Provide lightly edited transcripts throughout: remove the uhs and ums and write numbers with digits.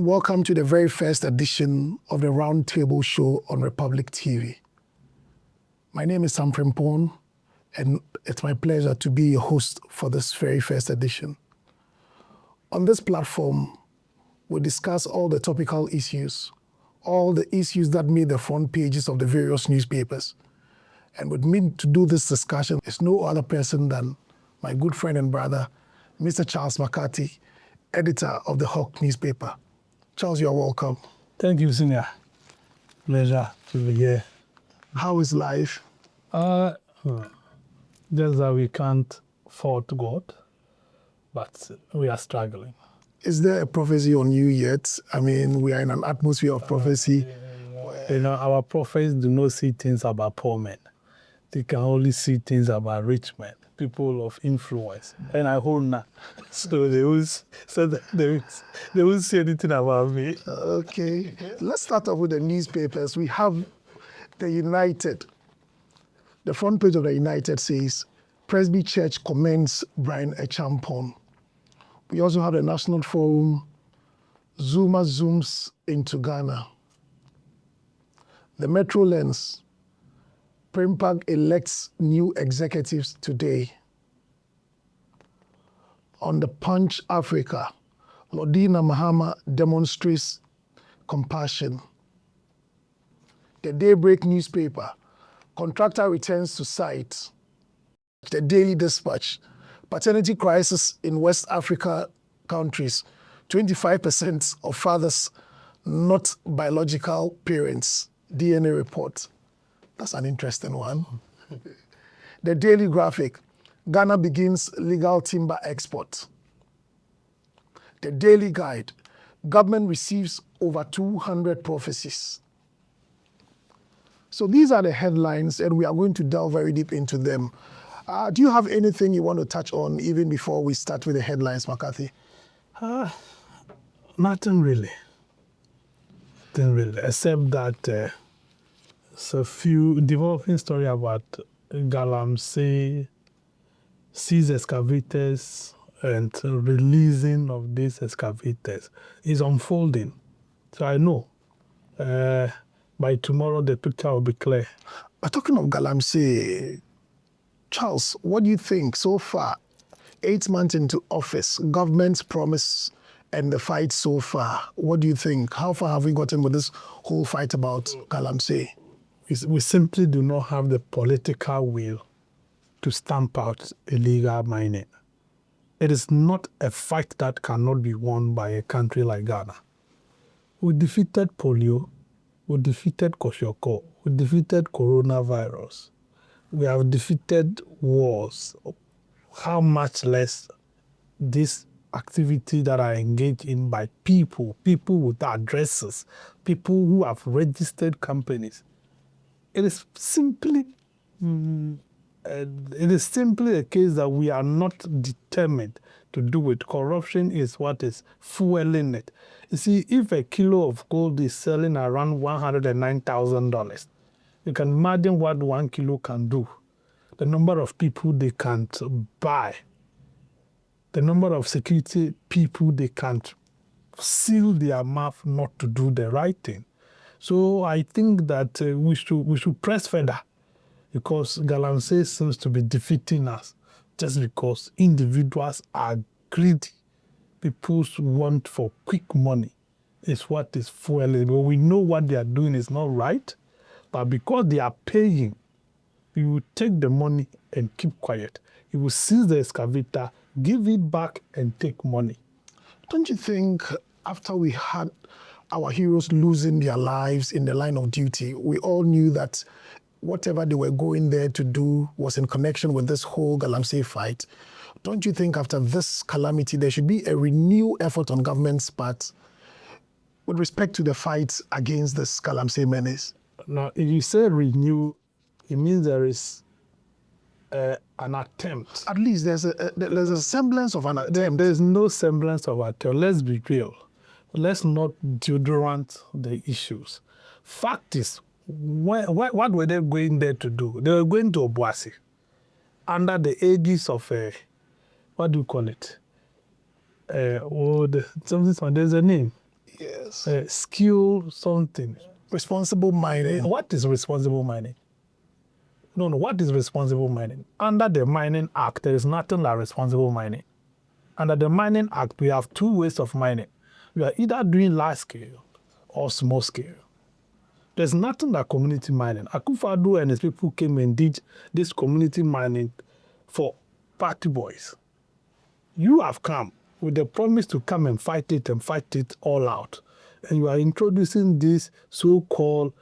welcome to the very first edition of the Roundtable show on Republic TV. My name is Sam Prempon, and it's my pleasure to be your host for this very first edition. On this platform, we discuss all the topical issues, all the issues that made the front pages of the various newspapers. And with me to do this discussion is no other person than my good friend and brother, Mr. Charles McCarthy, editor of the Hawk newspaper. Charles, you're welcome. Thank you, Senior. Pleasure to be here. How is life? Just that we can't fault God, but we are struggling. Is there a prophecy on you yet? I mean, we are in an atmosphere of prophecy. You know, our prophets do not see things about poor men. They can only see things about rich men, people of influence. And I hold now. So they won't say anything about me. Okay. Let's start off with the newspapers. We have the United. The front page of the United says, Presby Church commends Brian Echampon. We also have the National Forum, Zuma zooms into Ghana. The Metro Lens, Primpag elects new executives today. On the Punch Africa, Lodina Mahama demonstrates compassion. The Daybreak newspaper, contractor returns to site. The Daily Dispatch, paternity crisis in West Africa countries, 25% of fathers not biological parents, DNA report. That's an interesting one. The Daily Graphic, Ghana begins legal timber export. The Daily Guide, government receives over 200 prophecies. So these are the headlines, and we are going to delve very deep into them. Do you have anything you want to touch on even before we start with the headlines, McCarthy? Nothing really. Nothing really, except that it's a few developing story about Galamsey, seized excavators, and releasing of these excavators is unfolding. So I know by tomorrow the picture will be clear. But talking of Galamsey, Charles, what do you think so far? 8 months into office, government's promise and the fight so far. What do you think? How far have we gotten with this whole fight about Galamsey? We simply do not have the political will to stamp out illegal mining. It is not a fight that cannot be won by a country like Ghana. We defeated polio, we defeated Kosciuszko, we defeated coronavirus. We have defeated wars. How much less this activity that are engaged in by people with addresses, people who have registered companies. It is simply a case that we are not determined to do it. Corruption is what is fueling it. You see, if a kilo of gold is selling around $109,000, you can imagine what 1 kilo can do. The number of people they can't buy, the number of security people they can't seal their mouth not to do the right thing. So I think that we should press further, because Galamsey seems to be defeating us just because individuals are greedy. People's want for quick money is what is fueling. But we know what they are doing is not right, but because they are paying, you will take the money and keep quiet. You will seize the excavator, give it back, and take money. Don't you think after we had our heroes losing their lives in the line of duty, we all knew that whatever they were going there to do was in connection with this whole Galamsey fight? Don't you think after this calamity, there should be a renewed effort on government's part with respect to the fight against this Galamsey menace? Now, if you say renew, it means there is an attempt. At least there's a semblance of an attempt. There's no semblance of attempt. Let's be real. Let's not deodorant the issues. Fact is, what were they going there to do? They were going to Obuasi under the aegis of what do you call it? There's a name. Yes. Skill something. Responsible mining. What is responsible mining? No, what is responsible mining? Under the Mining Act, there is nothing like responsible mining. Under the Mining Act, we have two ways of mining. We are either doing large scale or small scale. There's nothing like community mining. Akufo-Addo and his people came and did this community mining for party boys. You have come with the promise to come and fight it all out. And you are introducing this so-called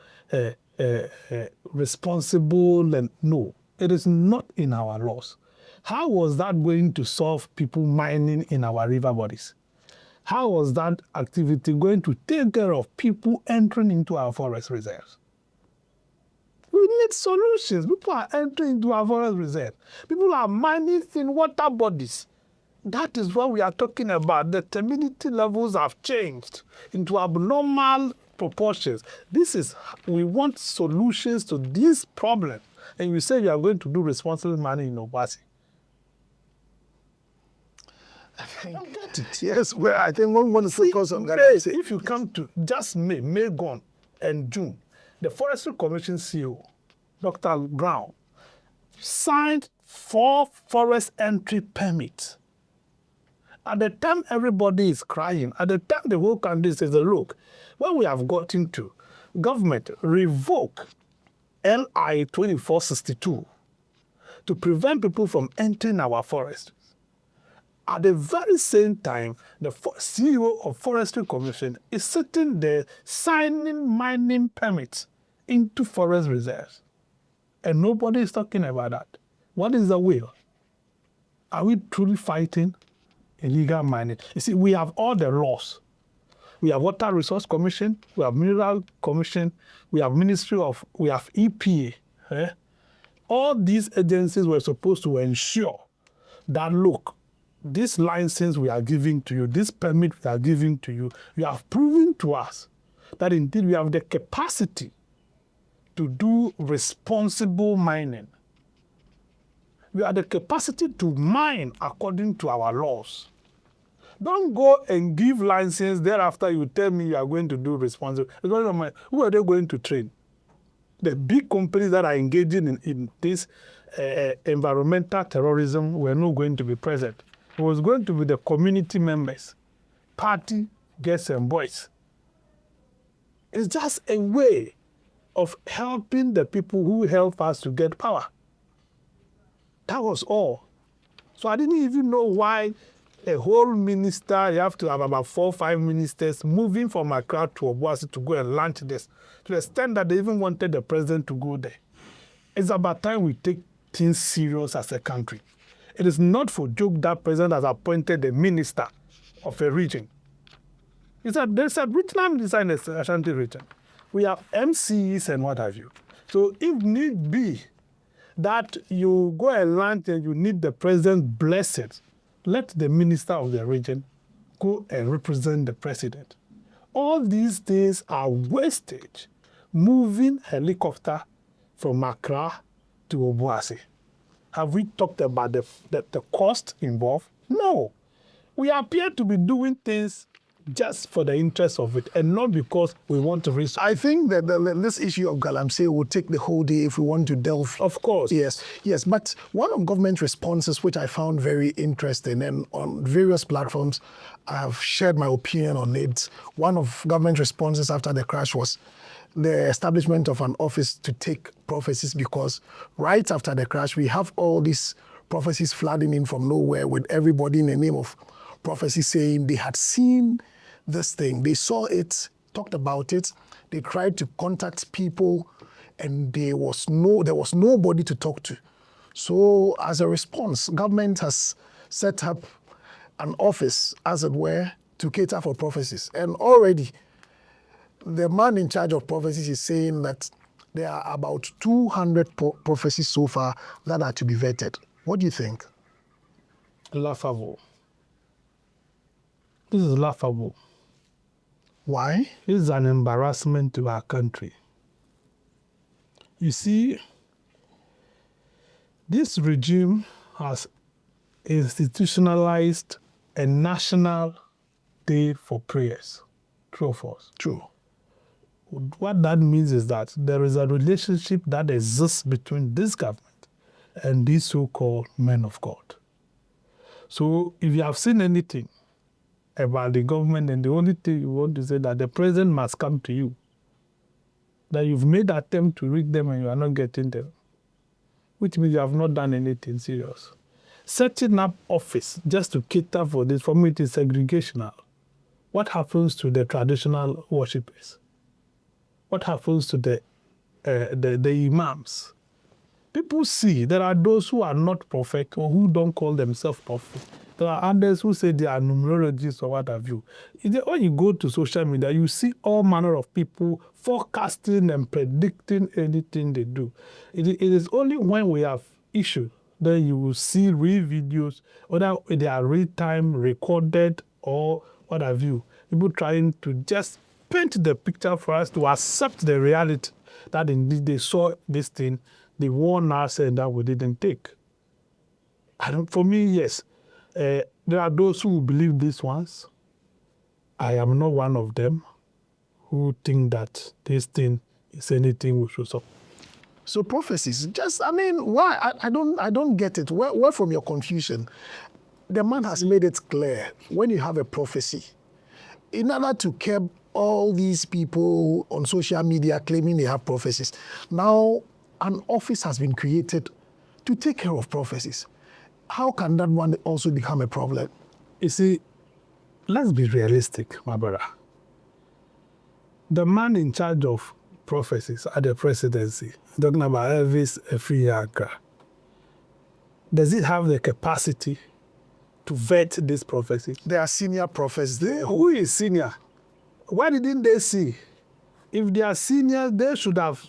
responsible, and no, it is not in our laws. How was that going to solve people mining in our river bodies? How was that activity going to take care of people entering into our forest reserves? We need solutions. People are entering into our forest reserves. People are mining thin water bodies. That is what we are talking about. The terminity levels have changed into abnormal proportions. We want solutions to this problem. And you say you are going to do responsible mining in Obuasi. I get it. Yes, well, I think one want to focus on that. If you come to just May gone, and June, the Forestry Commission CEO, Dr. Brown, signed 4 forest entry permits. At the time everybody is crying, at the time the whole country says, look, when we have gotten to, government revoke LI 2462 to prevent people from entering our forest. At the very same time, the CEO of Forestry Commission is sitting there signing mining permits into forest reserves. And nobody is talking about that. What is the will? Are we truly fighting illegal mining? You see, we have all the laws. We have Water Resource Commission, we have Mineral Commission, we have we have EPA. All these agencies were supposed to ensure that, look, this license we are giving to you, this permit we are giving to you, you have proven to us that indeed we have the capacity to do responsible mining. We have the capacity to mine according to our laws. Don't go and give license, thereafter you tell me you are going to do responsible. Who are they going to train? The big companies that are engaging in this environmental terrorism were not going to be present. It was going to be the community members, party girls and boys. It's just a way of helping the people who help us to get power. That was all. So I didn't even know why a whole minister, you have to have about 4 or 5 ministers moving from Accra to Obuasi to go and launch this, to the extent that they even wanted the president to go there. It's about time we take things serious as a country. It is not for joke that president has appointed a minister of a region. He said, there's a regional minister in the Ashanti region. We have MCs and what have you. So if need be that you go and land and you need the president's blessing, let the minister of the region go and represent the president. All these things are wastage. Moving helicopter from Accra to Obuasi. Have we talked about the cost involved? No. We appear to be doing things just for the interest of it and not because we want to reach. I think that this issue of Galamsey will take the whole day if we want to delve. Of course. Yes. But one of government responses, which I found very interesting, and on various platforms, I have shared my opinion on it. One of government responses after the crash was the establishment of an office to take prophecies, because right after the crash, we have all these prophecies flooding in from nowhere with everybody in the name of prophecy saying they had seen this thing. They saw it, talked about it. They tried to contact people, and there was nobody to talk to. So as a response, government has set up an office, as it were, to cater for prophecies. And already, the man in charge of prophecies is saying that there are about 200 prophecies so far that are to be vetted. What do you think? Laughable. This is laughable. Why? This is an embarrassment to our country. You see, this regime has institutionalized a national day for prayers, True or false? True. What that means is that there is a relationship that exists between this government and these so-called men of God. So if you have seen anything about the government and the only thing you want to say that the president must come to you, that you've made attempt to read them and you are not getting them, which means you have not done anything serious. Setting up office just to cater for this, for me it is segregational. What happens to the traditional worshippers? What happens to the imams? People see there are those who are not prophet or who don't call themselves prophet. There are others who say they are numerologists or what have you. When you go to social media, you see all manner of people forecasting and predicting anything they do. It is only when we have issues that you will see real videos, whether they are real time recorded or what have you. People trying to just paint the picture for us to accept the reality that indeed they saw this thing, they warned us and that we didn't take. For me, yes, there are those who believe these ones. I am not one of them who think that this thing is anything we should support. So prophecies, why? I don't get it. Where from your confusion? The man has made it clear when you have a prophecy, in order to curb all these people on social media claiming they have prophecies, now an office has been created to take care of prophecies. How can that one also become a problem? You see, let's be realistic, my brother. The man in charge of prophecies at the presidency, talking about Elvis Efriaga, does it have the capacity to vet this prophecy? There are senior prophets there. Who is senior? Why didn't they see? If they are senior, they should have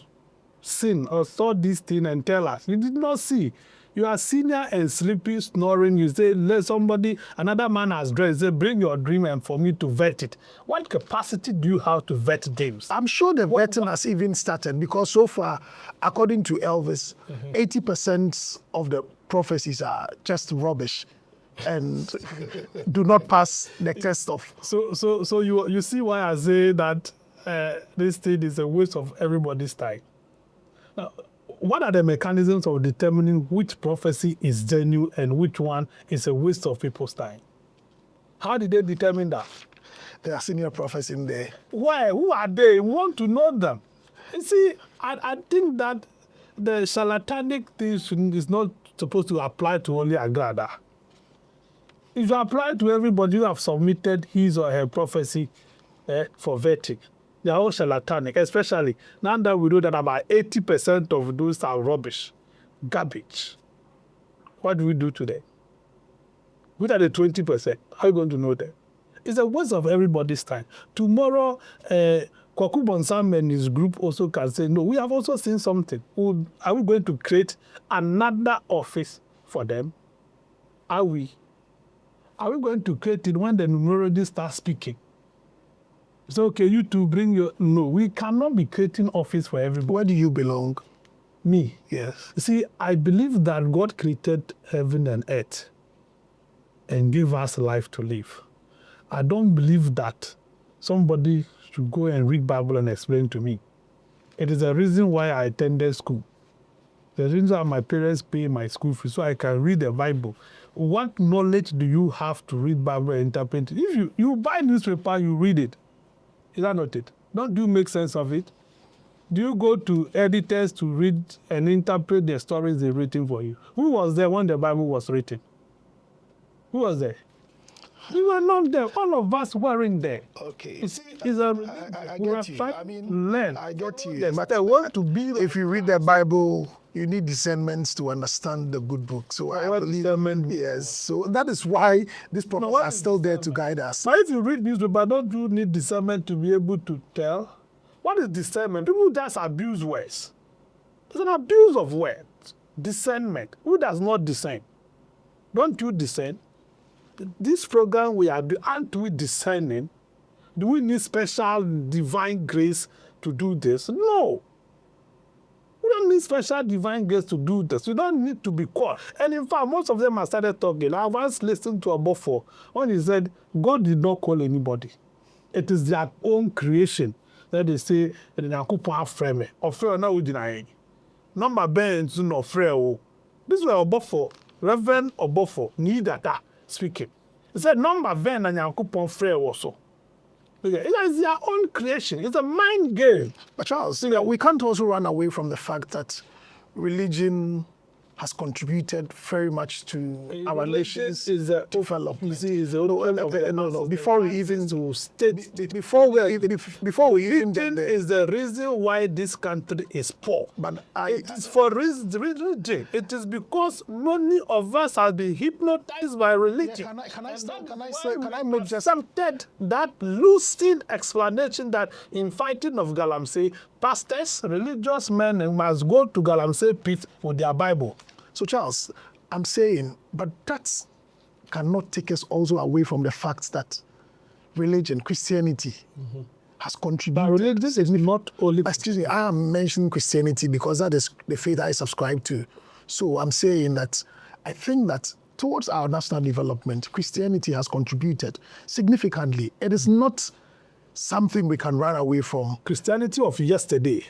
seen or saw this thing and tell us. You did not see. You are senior and sleepy, snoring. You say, let somebody, another man has dressed. Say, bring your dream and for me to vet it. What capacity do you have to vet dreams? I'm sure the vetting has even started because so far, according to Elvis, 80% of the prophecies are just rubbish and do not pass the test of. So you see why I say that this thing is a waste of everybody's time. Now, what are the mechanisms of determining which prophecy is genuine and which one is a waste of people's time? How did they determine that? There are senior prophets in there. Why? Who are they? We want to know them. You see, I think that the charlatanic thing is not supposed to apply to only Agrada. If you apply to everybody who have submitted his or her prophecy for vetting, they are all charlatanic, especially now that we know that about 80% of those are rubbish, garbage. What do we do today? Which are the 20%? How are you going to know them? It's a waste of everybody's time. Tomorrow, Kwaku Bonsam and his group also can say, no, we have also seen something. Are we going to create another office for them? Are we? Are we going to create it when the numerologists start speaking? So, okay, you two bring your... No, we cannot be creating office for everybody. Where do you belong? Me? Yes. See, I believe that God created heaven and earth and gave us life to live. I don't believe that somebody should go and read Bible and explain to me. It is the reason why I attended school. The reason why my parents pay my school fees so I can read the Bible. What knowledge do you have to read Bible and interpret it? If you buy newspaper, you read it. Is that not it? Don't you make sense of it? Do you go to editors to read and interpret the stories they've written for you? Who was there when the Bible was written? Who was there? We were not there. All of us weren't there. Okay. You see, it's a I we are get you. trying I mean, to learn. I get you. Yes, But I want to be. if you read the Bible, you need discernment to understand the good book. So I What believe, discernment? yes. So that is why these prophets what are is still there to guide us. But if you read newspaper, don't you need discernment to be able to tell? What is discernment? People just abuse words. It's an abuse of words. Discernment. Who does not discern? Don't you discern? This program we are doing, aren't we discerning? Do we need special divine grace to do this? No. We don't need special divine grace to do this. We don't need to be called. And in fact, most of them have started talking. I once listened to Abofo when he said, God did not call anybody. It is their own creation that they say, "Nyankopɔn afrɛ me." Ɔfrɛ na wogyina yɛn. Number bɛn nso na ɔfrɛ wo. This was Obofo, Reverend Obofo, Nidata speaking. He said, "Number bɛn na Nyankopɔn frɛ wo so." Okay. It is their own creation. It's a mind game. But Charles, we can't also run away from the fact that religion has contributed very much to our nation's development. You see, no. Before we even to state, before we even get there, is the reason why this country is poor. But it is for religion. It is because many of us have been hypnotized by religion. Can I make just accepted that lucid explanation that in fighting of Galamsey, pastors, religious men must go to Galamsey pit for their Bible. So Charles, I'm saying, but that cannot take us also away from the fact that religion, Christianity, has contributed. But religion is not only. Excuse me, I am mentioning Christianity because that is the faith I subscribe to. So I'm saying that I think that towards our national development, Christianity has contributed significantly. It is not something we can run away from. Christianity of yesterday.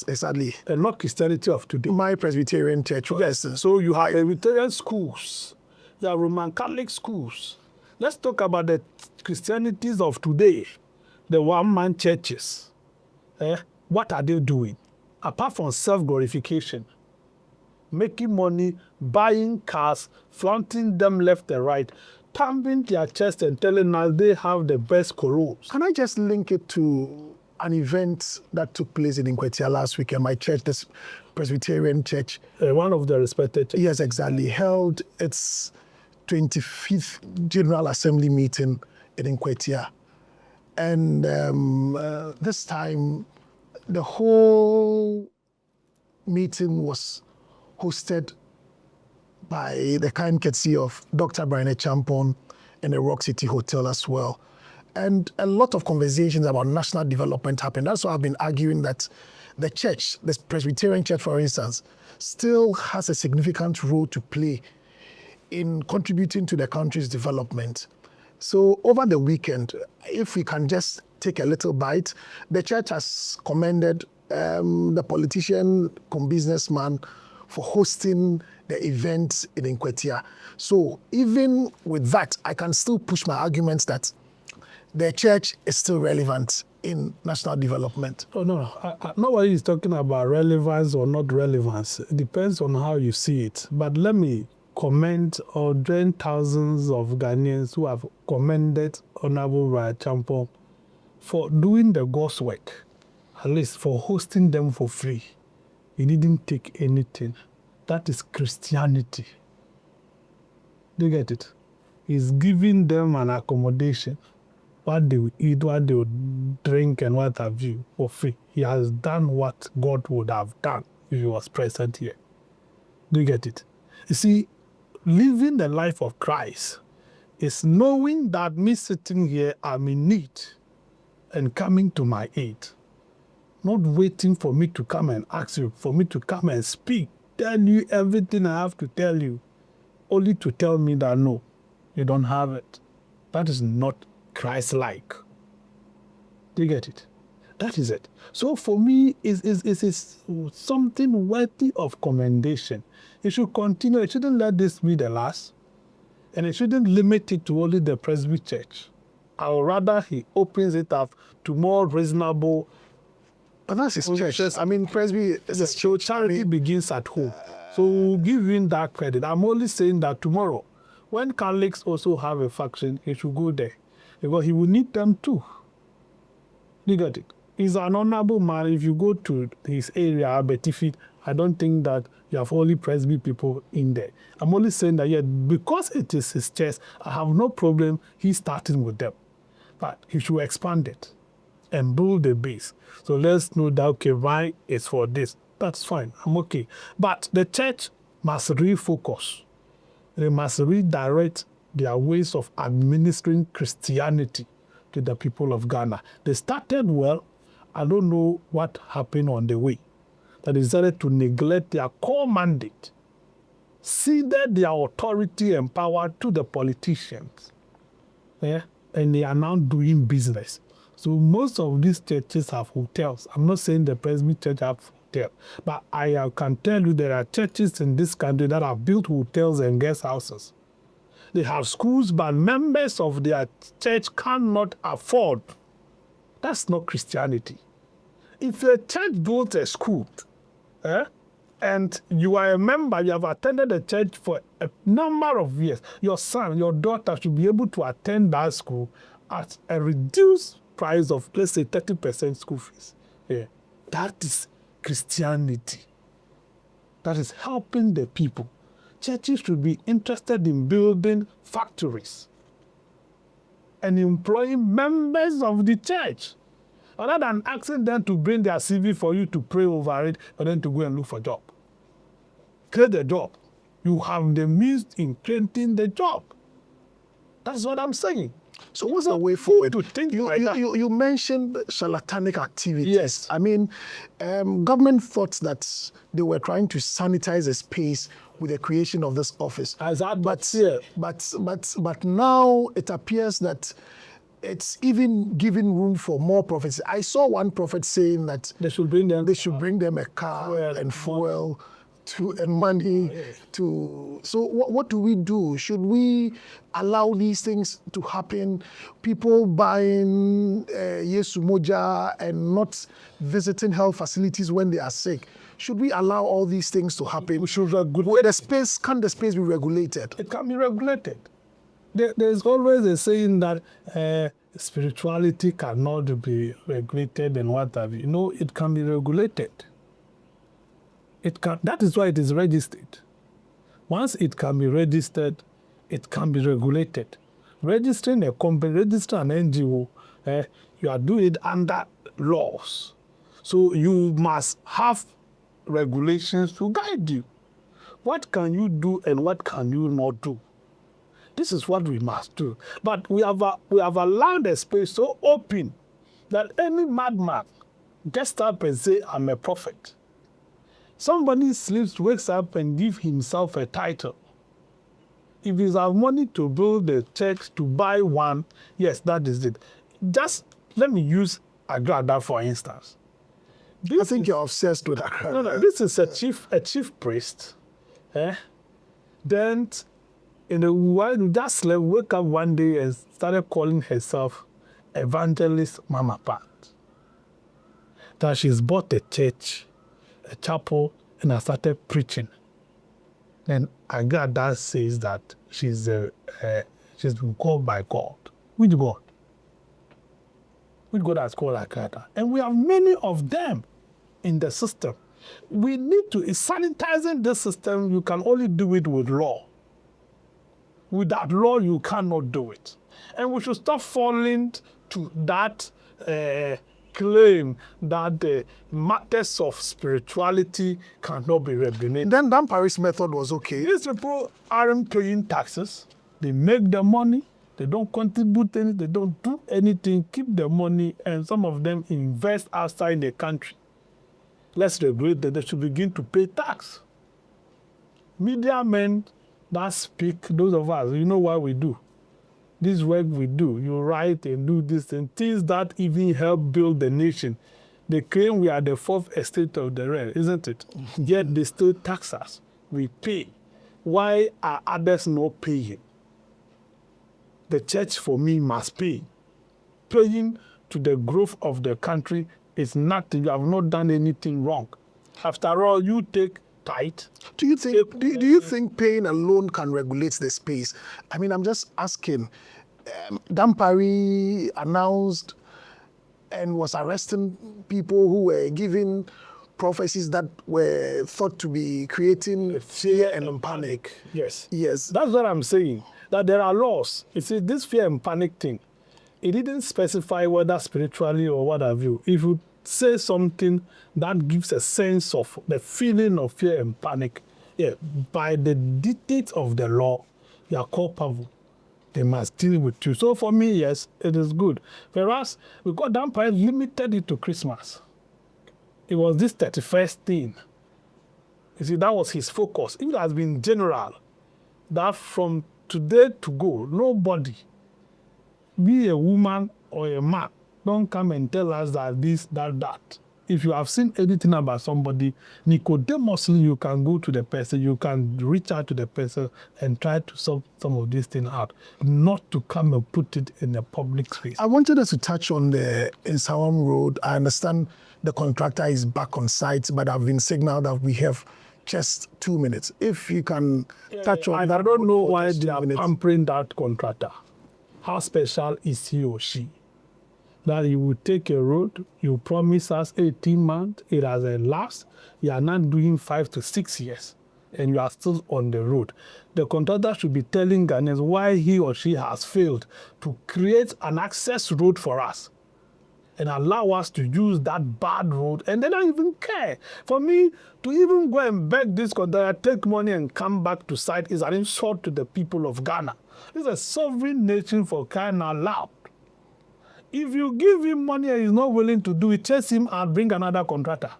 Exactly. And not Christianity of today. My Presbyterian church. Yes. So you have Presbyterian schools. You have Roman Catholic schools. Let's talk about the Christianities of today. The one-man churches. What are they doing? Apart from self-glorification, making money, buying cars, flaunting them left and right, pumping their chest and telling us they have the best corals. Can I just link it to an event that took place in Nkwetia last weekend? My church, this Presbyterian church. One of the respected churches. Yes, exactly. Held its 25th General Assembly meeting in Nkwetia. And this time, the whole meeting was hosted by the kind courtesy of Dr. Brian Champon in the Rock City Hotel as well. And a lot of conversations about national development happened. That's why I've been arguing that the church, the Presbyterian church, for instance, still has a significant role to play in contributing to the country's development. So over the weekend, if we can just take a little bite, the church has commended the politician, businessman, for hosting the event in Nkwetia. So even with that, I can still push my arguments that the church is still relevant in national development. Oh, no. Nobody is talking about relevance or not relevance. It depends on how you see it. But let me comment or join thousands of Ghanaians who have commended Honorable Brian Champon for doing the God's work, at least for hosting them for free. He didn't take anything. That is Christianity. Do you get it? He's giving them an accommodation, what they will eat, what they will drink, and what have you, for free. He has done what God would have done if he was present here. Do you get it? You see, living the life of Christ is knowing that me sitting here, I'm in need and coming to my aid. Not waiting for me to come and ask you, for me to come and speak, tell you everything I have to tell you, only to tell me that no, you don't have it. That is not Christ-like. Do you get it? That is it. So for me, it's something worthy of commendation. It should continue. It shouldn't let this be the last. And it shouldn't limit it to only the Presby Church. Or rather, he opens it up to more reasonable. But that's his church. I mean, Presby is his church. Charity begins at home. So we'll give him that credit. I'm only saying that tomorrow, when Catholics also have a faction, he should go there. Because he will need them too. You get it? He's an honorable man. If you go to his area, Betifi, I don't think that you have only Presby people in there. I'm only saying that, yeah, because it is his church, I have no problem he's starting with them. But he should expand it and build the base. So let's know that, okay, why it's for this. That's fine. I'm okay. But the church must refocus. They must redirect their ways of administering Christianity to the people of Ghana. They started well. I don't know what happened on the way. They decided to neglect their core mandate, ceded their authority and power to the politicians. Yeah? And they are now doing business. So most of these churches have hotels. I'm not saying the Presbyterian Church have hotel, but I can tell you there are churches in this country that have built hotels and guest houses. They have schools, but members of their church cannot afford. That's not Christianity. If a church built a school, and you are a member, you have attended the church for a number of years, your son, your daughter should be able to attend that school at a reduced price of, let's say, 30% school fees. Yeah. That is Christianity. That is helping the people. Churches should be interested in building factories and employing members of the church, rather than asking them to bring their CV for you to pray over it for them to go and look for a job. Create the job. You have the means in creating the job. That's what I'm saying. So what's the way forward? To think like that. You mentioned charlatanic activities. Yes. I mean, government thought that they were trying to sanitize a space with the creation of this office. But now it appears that it's even giving room for more prophets. I saw one prophet saying that They should bring them a car fuel and fuel and money to. So what do we do? Should we allow these things to happen? People buying Yesu Moja and not visiting health facilities when they are sick. Should we allow all these things to happen? We should regulate. Can the space be regulated? It can be regulated. There's always a saying that spirituality cannot be regulated and what have you. No, it can be regulated. It can. That is why it is registered. Once it can be registered, it can be regulated. Registering a company, registering an NGO, you are doing it under laws. So you must have regulations to guide you. What can you do and what can you not do? This is what we must do. But we have allowed a space so open that any madman gets up and say, I'm a prophet. Somebody sleeps, wakes up and gives himself a title. If you have money to build a church, to buy one, yes, that is it. Just let me use Agrada for instance. I think you're obsessed with Agrada. No, this is a chief priest. Then that slave woke up one day and started calling herself Evangelist Mama Pat. That she's bought a church, a chapel, and I started preaching. Then Agrada says that she's been called by God. Which God? Which God has called Agrada? And we have many of them in the system. We need to, sanitizing the system, you can only do it with law. Without law, you cannot do it. And we should stop falling to that claim that the matters of spirituality cannot be regulated. Then Dampari's method was okay. These people aren't paying taxes. They make the money. They don't contribute anything. They don't do anything. Keep the money. And some of them invest outside the country. Let's regulate that. They should begin to pay tax. Media men that speak, those of us, you know what we do. This work we do, you write and do this and things that even help build the nation. They claim we are the fourth estate of the realm, isn't it? Yet they still tax us. We pay. Why are others not paying? The church, for me, must pay. Paying to the growth of the country is not, you have not done anything wrong. After all, you take tithe. Do you think paying alone can regulate the space? I mean, I'm just asking. Dampari announced and was arresting people who were giving prophecies that were thought to be creating fear and panic. Yes. Yes. That's what I'm saying. That there are laws. You see, this fear and panic thing, it didn't specify whether spiritually or what have you. If you say something that gives a sense of the feeling of fear and panic, by the dictates of the law, you are culpable. They must deal with you. So for me, yes, it is good. Whereas we got Dampire limited it to Christmas. It was this 31st thing. You see, that was his focus. It has been general. That from today to go, nobody, be a woman or a man, Don't come and tell us that this, that. If you have seen anything about somebody, Nicodemously, you can go to the person, you can reach out to the person and try to solve some of these things out, not to come and put it in a public space. I wanted us to touch on the Insawam Road. I understand the contractor is back on site, but I've been signaled that we have just 2 minutes. If you can touch on I that. don't know for why just they 2 are minutes. pampering that contractor. How special is he or she? That you will take a road, you promise us 18 months, it has elapsed, you are not doing 5 to 6 years, and you are still on the road. The contractor should be telling Ghanaians why he or she has failed to create an access road for us and allow us to use that bad road, and they don't even care. For me, to even go and beg this contractor, take money and come back to site is an insult to the people of Ghana. This is a sovereign nation for crying out loud. If you give him money and he's not willing to do it, chase him and bring another contractor.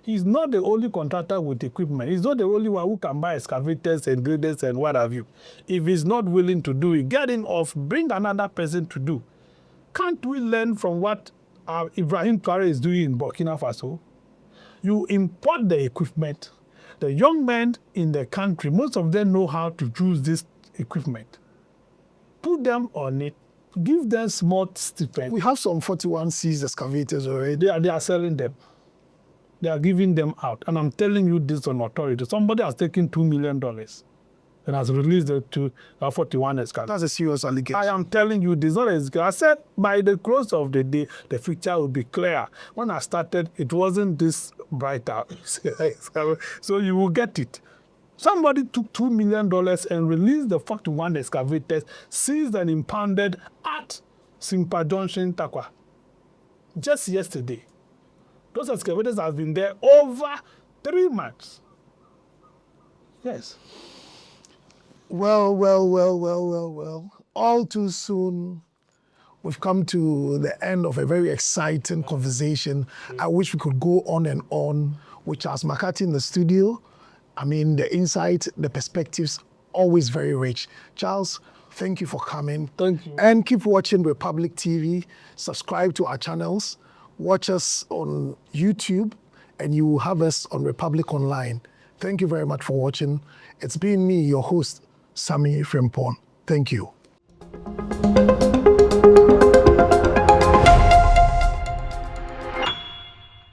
He's not the only contractor with equipment. He's not the only one who can buy excavators and graders and what have you. If he's not willing to do it, get him off, bring another person to do. Can't we learn from what Ibrahim Traore is doing in Burkina Faso? You import the equipment. The young men in the country, most of them know how to use this equipment. Put them on it. Give them small stipend. We have some 41 seized excavators already. They are selling them. They are giving them out. And I'm telling you this on authority. Somebody has taken $2 million and has released the 41 excavators. That's a serious allegation. I am telling you this. Not as I said, by the close of the day, the future will be clear. When I started, it wasn't this bright out. So you will get it. Somebody took $2 million and released the 41 excavators, seized and impounded at Simpa Junction, Takwa. Just yesterday. Those excavators have been there over 3 months. Yes. Well. All too soon, we've come to the end of a very exciting conversation. I wish we could go on and on with Charles McCarthy in the studio. I mean, the insight, the perspectives, always very rich. Charles, thank you for coming. Thank you. And keep watching Republic TV. Subscribe to our channels. Watch us on YouTube, and you will have us on Republic Online. Thank you very much for watching. It's been me, your host, Sami Frimpong. Thank you.